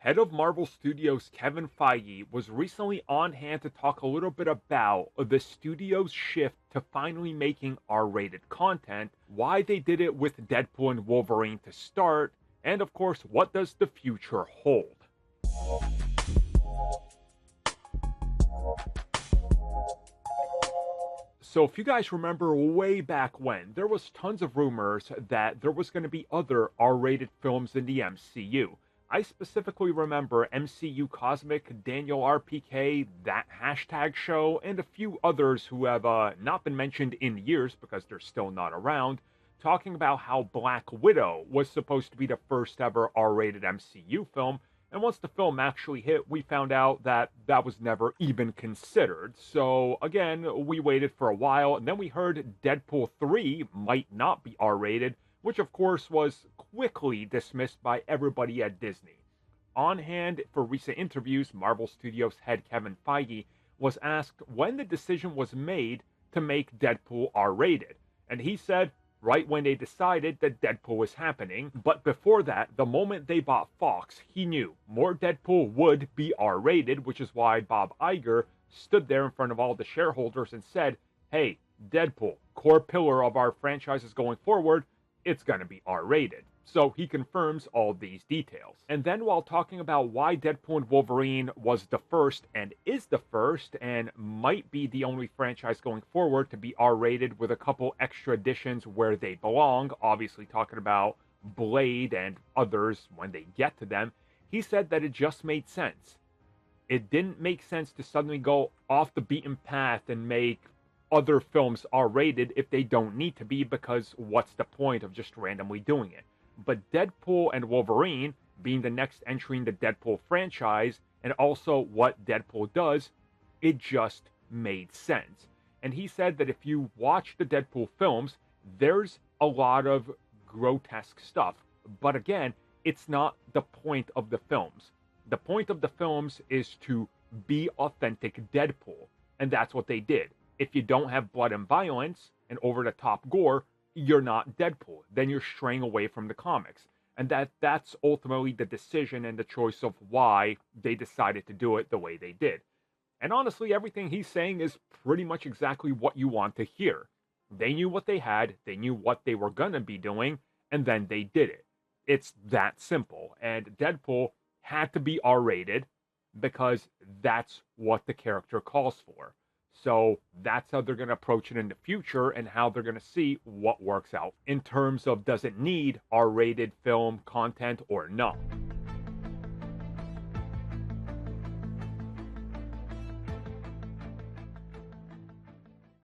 Head of Marvel Studios Kevin Feige was recently on hand to talk a little bit about the studio's shift to finally making R-rated content, why they did it with Deadpool and Wolverine to start, and of course, what does the future hold? So if you guys remember way back when, there was tons of rumors that there was going to be other R-rated films in the MCU. I specifically remember MCU Cosmic, Daniel RPK, that hashtag show, and a few others who have not been mentioned in years because they're still not around, talking about how Black Widow was supposed to be the first ever R-rated MCU film, and once the film actually hit, we found out that that was never even considered. So again, we waited for a while, and then we heard Deadpool 3 might not be R-rated, which of course was quickly dismissed by everybody at Disney. On hand for recent interviews, Marvel Studios head Kevin Feige was asked when the decision was made to make Deadpool R-rated, and he said, right when they decided that Deadpool was happening. But before that, the moment they bought Fox, he knew more Deadpool would be R-rated, which is why Bob Iger stood there in front of all the shareholders and said, hey, Deadpool, core pillar of our franchises going forward, it's going to be R-rated. So he confirms all these details. And then while talking about why Deadpool and Wolverine was the first and is the first and might be the only franchise going forward to be R-rated with a couple extra additions where they belong, obviously talking about Blade and others when they get to them, he said that it just made sense. It didn't make sense to suddenly go off the beaten path and make other films R-rated if they don't need to be, because what's the point of just randomly doing it? But Deadpool and Wolverine being the next entry in the Deadpool franchise, and also what Deadpool does, it just made sense. And he said that if you watch the Deadpool films, there's a lot of grotesque stuff. But again, it's not the point of the films. The point of the films is to be authentic Deadpool. And that's what they did. If you don't have blood and violence and over-the-top gore, you're not Deadpool. Then you're straying away from the comics. And that's ultimately the decision and the choice of why they decided to do it the way they did. And honestly, everything he's saying is pretty much exactly what you want to hear. They knew what they had, they knew what they were going to be doing, and then they did it. It's that simple. And Deadpool had to be R-rated because that's what the character calls for. So that's how they're going to approach it in the future and how they're going to see what works out in terms of does it need R-rated film content or not.